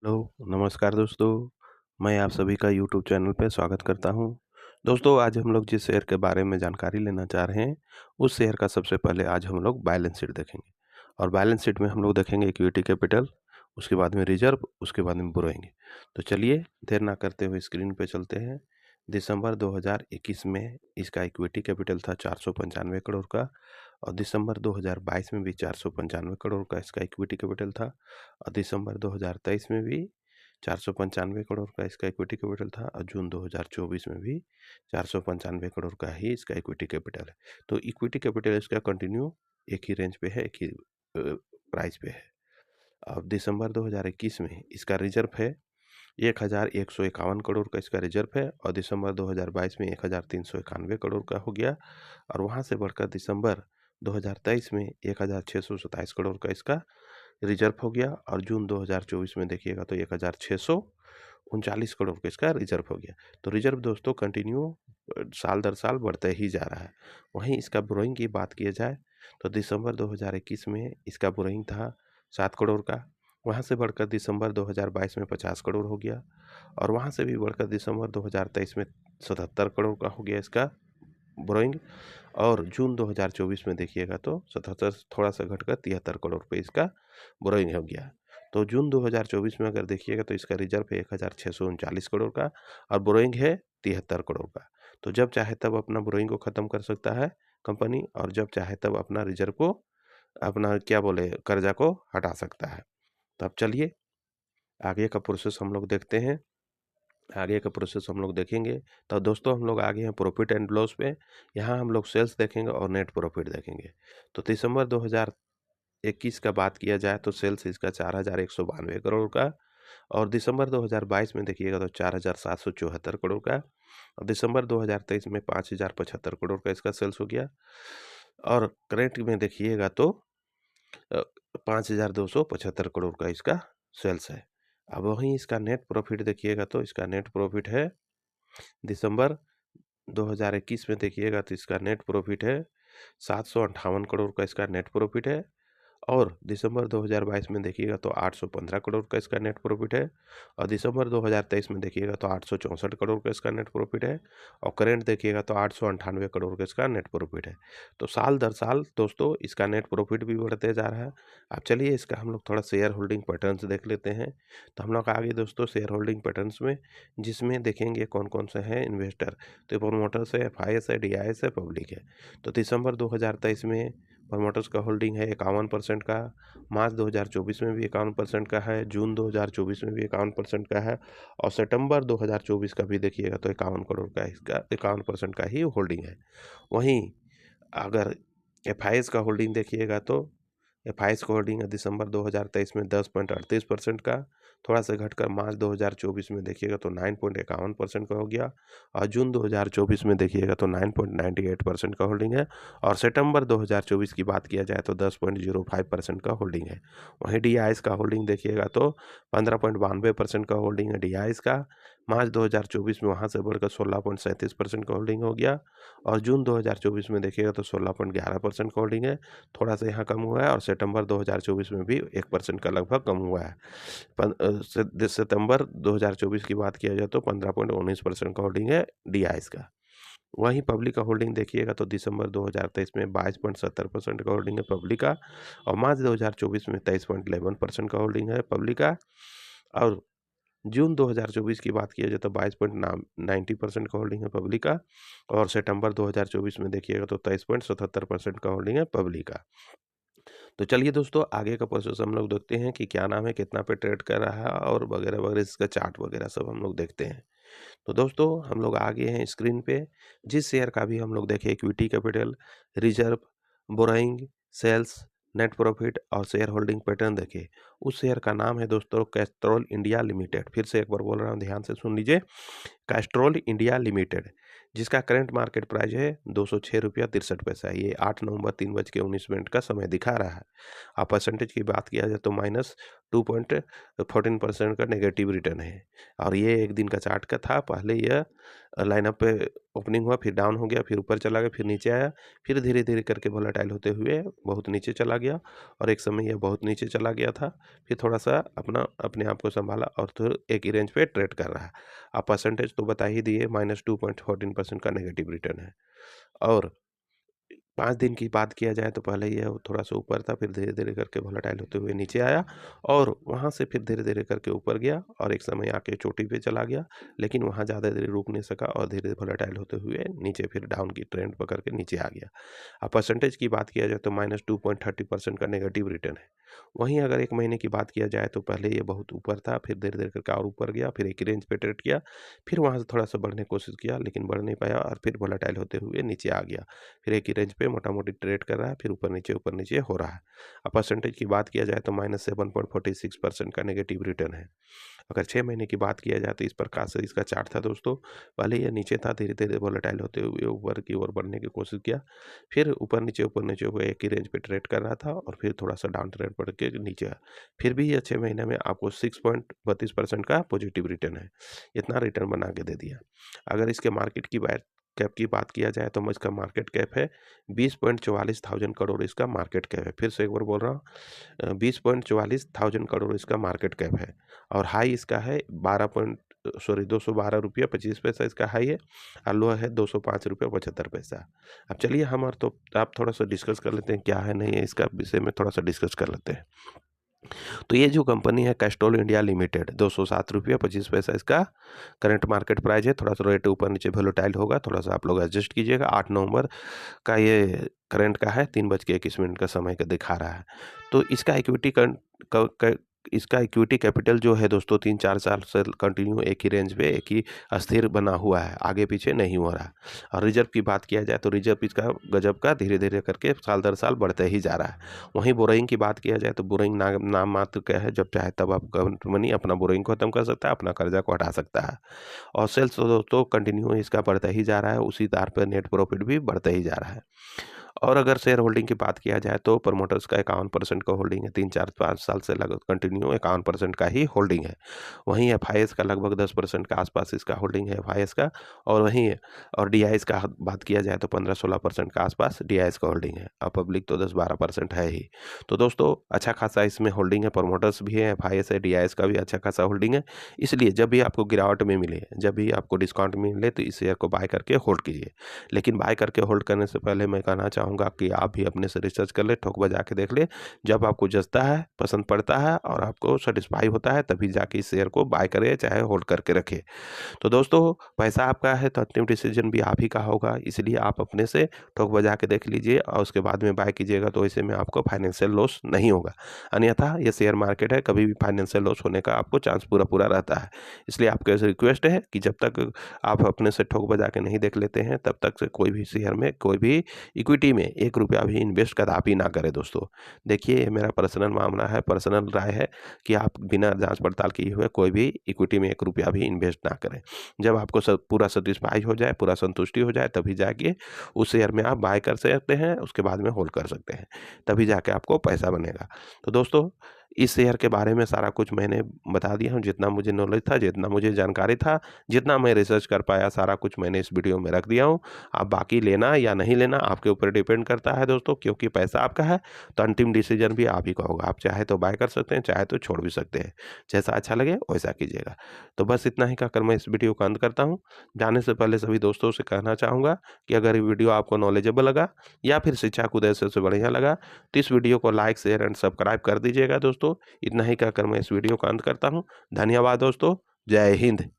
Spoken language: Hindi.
हेलो, नमस्कार दोस्तों। मैं आप सभी का यूट्यूब चैनल पे स्वागत करता हूँ। दोस्तों, आज हम लोग जिस शेयर के बारे में जानकारी लेना चाह रहे हैं, उस शेयर का सबसे पहले आज हम लोग बैलेंस शीट देखेंगे। और बैलेंस शीट में हम लोग देखेंगे इक्विटी कैपिटल, उसके बाद में रिजर्व, उसके बाद में बोरोइंग। तो चलिए देर ना करते हुए स्क्रीन पे चलते हैं। दिसंबर 2021 में इसका इक्विटी कैपिटल था 495 करोड़ का, और दिसंबर 2022 में भी 495 करोड़ का इसका इक्विटी कैपिटल था, और दिसंबर 2023 में भी 495 करोड़ का इसका इक्विटी कैपिटल था, और जून 2024 में भी 495 करोड़ का ही इसका इक्विटी कैपिटल है। तो इक्विटी कैपिटल इसका कंटिन्यू एक ही रेंज पे है, एक ही प्राइस पे है। अब दिसंबर 2021 में इसका रिजर्व है 1151 करोड़ का इसका रिजर्व है, और दिसंबर 2022 में 1391 करोड़ का हो गया, और वहाँ से बढ़कर दिसंबर 2023 में 1627 करोड़ का इसका रिजर्व हो गया, और जून 2024 में देखिएगा तो 1639 करोड़ का इसका रिजर्व हो गया। तो रिजर्व दोस्तों कंटिन्यू साल दर साल बढ़ते ही जा रहा है। वहीं इसका बोरोइंग की बात किया जाए तो दिसंबर 2021 में इसका बोरोइंग था 7 करोड़ का, वहाँ से बढ़कर दिसंबर 2022 में 50 करोड़ हो गया, और वहाँ से भी बढ़कर दिसंबर 2023 में 77 करोड़ का हो गया इसका बोरोइंग, और जून 2024 में देखिएगा तो 77 थोड़ा सा घटकर 73 करोड़ पे इसका बोरोइंग हो गया। तो जून 2024 में अगर देखिएगा तो इसका रिजर्व है 1639 करोड़ का, और बोरोइंग है 73 करोड़ का। तो जब चाहे तब अपना बोरोइंग को ख़त्म कर सकता है कंपनी, और जब चाहे तब अपना रिजर्व को अपना क्या बोले कर्जा को हटा सकता है। तो अब चलिए आगे का प्रोसेस हम लोग देखते हैं। आगे का प्रोसेस हम लोग देखेंगे। तो दोस्तों हम लोग आगे हैं प्रॉफिट एंड लॉस पे। यहाँ हम लोग सेल्स देखेंगे और नेट प्रॉफिट देखेंगे। तो दिसंबर 2021 का बात किया जाए तो सेल्स इसका 4192 करोड़ का, और दिसंबर 2022 में देखिएगा तो 4774 करोड़ का, और दिसंबर 2023 में 5075 करोड़ का इसका सेल्स हो गया, और करेंट में देखिएगा तो 5275 करोड़ का इसका सेल्स है। अब वहीं इसका नेट प्रॉफिट देखिएगा तो इसका नेट प्रॉफिट है दिसंबर 2021 में देखिएगा तो इसका नेट प्रॉफिट है 758 करोड़ का इसका नेट प्रॉफिट है, और दिसंबर 2022 में देखिएगा तो 815 करोड़ का इसका नेट प्रॉफिट है, और दिसंबर 2023 में देखिएगा तो 864 करोड़ का इसका नेट प्रॉफिट है, और करंट देखिएगा तो 898 करोड़ का इसका नेट प्रॉफिट है। तो साल दर साल दोस्तों इसका नेट प्रॉफिट भी बढ़ते जा रहा है। अब चलिए इसका हम लोग थोड़ा शेयर होल्डिंग पैटर्न्स देख लेते हैं। तो हम लोग आगे दोस्तों शेयर होल्डिंग पैटर्न्स में जिसमें देखेंगे कौन कौन से हैं इन्वेस्टर। तो प्रोमोटर्स है, एफआईएस है, डीआईएस है, पब्लिक है। तो दिसंबर 2023 में प्रमोटर्स का होल्डिंग है 51% का, मार्च 2024 में भी 51% का है, जून 2024 में भी 51% का है, और सितंबर 2024 का भी देखिएगा तो 51 करोड़ का इसका 51% का ही होल्डिंग है। वहीं अगर एफआईएस का होल्डिंग देखिएगा तो एफआईएस का होल्डिंग है दिसंबर 2023 में 10.38% का, थोड़ा सा घटकर मार्च 2024 में देखिएगा तो 9.51% का हो गया, और जून 2024 में देखिएगा तो 9.98% का होल्डिंग है, और सितंबर 2024 की बात किया जाए तो 10.05% का होल्डिंग है। वहीं डीआईएस का होल्डिंग देखिएगा तो 15.92% का होल्डिंग है डीआईएस का, मार्च 2024 में वहाँ से बढ़कर 16.37% का होल्डिंग हो गया, और जून 2024 में देखिएगा तो 16.11% का होल्डिंग है, थोड़ा सा यहाँ कम हुआ है, और सितंबर 2024 में भी 1% का लगभग कम हुआ है। सितंबर 2024 की बात किया जाए तो 15.19% का होल्डिंग है डीआईएस का। वहीं पब्लिक का होल्डिंग देखिएगा तो दिसंबर 2023 में 22.70% का होल्डिंग है पब्लिक का, और मार्च 2024 में 23.11% का होल्डिंग है पब्लिक का, और जून 2024 की बात किया जाए तो 22.90% का होल्डिंग है पब्लिक का, और सितंबर 2024 में देखिएगा तो 23.77% का होल्डिंग है पब्लिक का। तो चलिए दोस्तों आगे का प्रोसेस हम लोग देखते हैं कि क्या नाम है, कितना पे ट्रेड कर रहा है, और वगैरह वगैरह इसका चार्ट वगैरह सब हम लोग देखते हैं। तो दोस्तों हम लोग आगे हैं स्क्रीन पे। जिस शेयर का भी हम लोग देखें equity capital, reserve, borrowing, sales, net profit और शेयर होल्डिंग पैटर्न देखें, उस शेयर का नाम है दोस्तों कैस्ट्रॉल इंडिया लिमिटेड। फिर से एक बार बोल रहा हूँ, ध्यान से सुन लीजिए। कैस्ट्रॉल इंडिया लिमिटेड, जिसका करंट मार्केट प्राइस है 206 रुपया 63 पैसा। ये 8 नवंबर 3:19 का समय दिखा रहा है। आप परसेंटेज की बात किया जाए तो -2.14% का नेगेटिव रिटर्न है। और ये एक दिन का चार्ट का था। पहले यह लाइनअप पे ओपनिंग हुआ, फिर डाउन हो गया, फिर ऊपर चला गया, फिर नीचे आया, फिर धीरे-धीरे करके वोलेटाइल होते हुए बहुत नीचे चला गया और एक समय यह बहुत नीचे चला गया था। फिर थोड़ा-सा अपने आप को सँभाला और फिर एक ही रेंज पे ट्रेड कर रहा है। अब परसेंटेज तो बता ही दिए, -2.14% का नेगेटिव रिटर्न है। और 5 दिन की बात किया जाए तो पहले यह थोड़ा-सा ऊपर था, फिर धीरे-धीरे करके वोलेटाइल होते हुए नीचे आया और वहाँ से फिर धीरे-धीरे करके ऊपर गया और एक समय आके चोटी पे चला गया, लेकिन वहाँ ज़्यादा देर रुक नहीं सका और धीरे वोलेटाइल होते हुए नीचे फिर डाउन की ट्रेंड पकड़ के नीचे आ गया। अब परसेंटेज की बात किया जाए तो -2.30% का नेगेटिव रिटर्न है। वहीं अगर 1 महीने की बात किया जाए तो पहले ये बहुत ऊपर था, फिर धीरे-धीरे करके और ऊपर गया, फिर एक ही रेंज पे ट्रेड किया, फिर वहाँ से थोड़ा-सा बढ़ने की कोशिश किया लेकिन बढ़ नहीं पाया और फिर वोलेटाइल होते हुए नीचे आ गया। फिर एक ही रेंज पे मोटा-मोटी ट्रेड कर रहा है, फिर ऊपर नीचे हो रहा है। अब परसेंटेज की बात किया जाए तो -7.46% का नेगेटिव रिटर्न है। अगर 6 महीने की बात किया जाए तो इस प्रकार से इसका चार्ट था दोस्तों। पहले यह नीचे था, धीरे-धीरे वोलेटाइल होते हुए ऊपर की ओर बढ़ने की कोशिश किया, फिर ऊपर नीचे हुए एक ही रेंज पे ट्रेड कर रहा था और फिर थोड़ा-सा डाउन ट्रेंड पड़ के नीचे आया। फिर भी यह 6 महीने में आपको 6.32% का पॉजिटिव रिटर्न है। इतना रिटर्न बना के दे दिया। अगर इसके मार्केट की कैप की बात किया जाए तो इसका मार्केट कैप है 20.44 थाउज़ेंड करोड़ इसका मार्केट कैप है। फिर से एक बार बोल रहा हूँ, 20.44 थाउज़ेंड करोड़ इसका मार्केट कैप है और हाई इसका है 212 रुपया 25 पैसा इसका हाई है और लो है 205 रुपया 75 पैसा। अब चलिए हम और तो आप थोड़ा-सा डिस्कस कर लेते हैं क्या है नहीं है इसका विषय में थोड़ा-सा डिस्कस कर लेते हैं। तो ये जो कंपनी है कैस्ट्रॉल इंडिया लिमिटेड 207 रुपया 25 पैसा इसका करंट मार्केट प्राइस है। थोड़ा-सा रेट ऊपर नीचे वोलेटाइल होगा, थोड़ा-सा आप लोग एडजस्ट कीजिएगा। 8 नवंबर का ये करंट का है, 3:21 का समय का दिखा रहा है। तो इसका इक्विटी कैपिटल जो है दोस्तों 3-4 साल से कंटिन्यू एक ही रेंज पे एक ही स्थिर बना हुआ है, आगे पीछे नहीं हो रहा। और रिजर्व की बात किया जाए तो रिजर्व इसका गजब का धीरे-धीरे करके साल दर साल बढ़ते ही जा रहा है। वहीं बोरोइंग की बात किया जाए तो बोरोइंग नाम मात्र क्या है, जब चाहे तब आप गवर्नमेंट मनी अपना बोरोइंग को खत्म कर सकता है, अपना कर्जा को हटा सकता है। और सेल्स तो दोस्तों कंटिन्यू इसका बढ़ता ही जा रहा है, उसी तार पे नेट प्रॉफिट भी बढ़ता ही जा रहा है। और अगर शेयर होल्डिंग की बात किया जाए तो प्रमोटर्स का 51% का होल्डिंग है, 3-4-5 साल से लगभग कंटिन्यू 51% का ही होल्डिंग है। वहीं एफआईएस का लगभग 10% के आसपास इसका होल्डिंग है एफआईएस का। और वहीं और डीआईएस का बात किया जाए तो 15-16% के आसपास डीआईएस का होल्डिंग है और पब्लिक तो 10-12% है ही। तो दोस्तों अच्छा खासा इसमें होल्डिंग है, प्रमोटर्स भी है, एफआईएस है, डीआईएस का भी अच्छा खासा होल्डिंग है। इसलिए जब भी आपको गिरावट में मिले, जब भी आपको डिस्काउंट में मिले तो इस शेयर को बाय करके होल्ड कीजिए। लेकिन बाय करके होल्ड करने से पहले मैं कहना चाहूँगा कि आप भी अपने से रिसर्च कर ले, ठोक बजा के देख ले। जब आपको जचता है, पसंद पड़ता है और आपको सैटिस्फाई होता है तभी जाके इस शेयर को बाय करें चाहे होल्ड करके रखें। तो दोस्तों पैसा आपका है तो अंतिम डिसीजन भी आप ही का होगा, इसलिए आप अपने से ठोक बजा के देख लीजिए और उसके बाद में बाय कीजिएगा तो ऐसे में आपको फाइनेंशियल लॉस नहीं होगा। अन्यथा ये शेयर मार्केट है, कभी भी फाइनेंशियल लॉस होने का आपको चांस पूरा रहता है। इसलिए आपके से रिक्वेस्ट है कि जब तक आप अपने से ठोक बजा के नहीं देख लेते हैं तब तक से कोई भी शेयर में, कोई भी इक्विटी में 1 रुपया भी इन्वेस्ट कदापि ना करें दोस्तों। देखिए ये मेरा पर्सनल मामला है, पर्सनल राय है कि आप बिना जांच पड़ताल किए हुए कोई भी इक्विटी में 1 रुपया भी इन्वेस्ट ना करें। जब आपको पूरा सेटिस्फाई हो जाए, पूरा संतुष्टि हो जाए तभी जाके उस शेयर में आप बाय कर सकते हैं, उसके बाद में होल्ड कर सकते हैं, तभी जाके आपको पैसा बनेगा। तो दोस्तों इस शेयर के बारे में सारा कुछ मैंने बता दिया हूँ, जितना मुझे नॉलेज था, जितना मुझे जानकारी था, जितना मैं रिसर्च कर पाया सारा कुछ मैंने इस वीडियो में रख दिया हूँ। अब बाकी लेना या नहीं लेना आपके ऊपर डिपेंड करता है दोस्तों, क्योंकि पैसा आपका है तो अंतिम डिसीजन भी आप ही का होगा। आप चाहे तो बाय कर सकते हैं, चाहे तो छोड़ भी सकते हैं। जैसा अच्छा लगे वैसा कीजिएगा। तो बस इतना ही कहकर मैं इस वीडियो को अंत करता हूँ। जाने से पहले सभी दोस्तों से कहना चाहूँगा कि अगर ये वीडियो आपको नॉलेजेबल लगा या फिर शिक्षा के उद्देश्य से बढ़िया लगा तो इस वीडियो को लाइक, शेयर एंड सब्सक्राइब कर दीजिएगा दोस्तों। इतना ही कहकर मैं इस वीडियो का अंत करता हूँ। धन्यवाद दोस्तों। जय हिंद।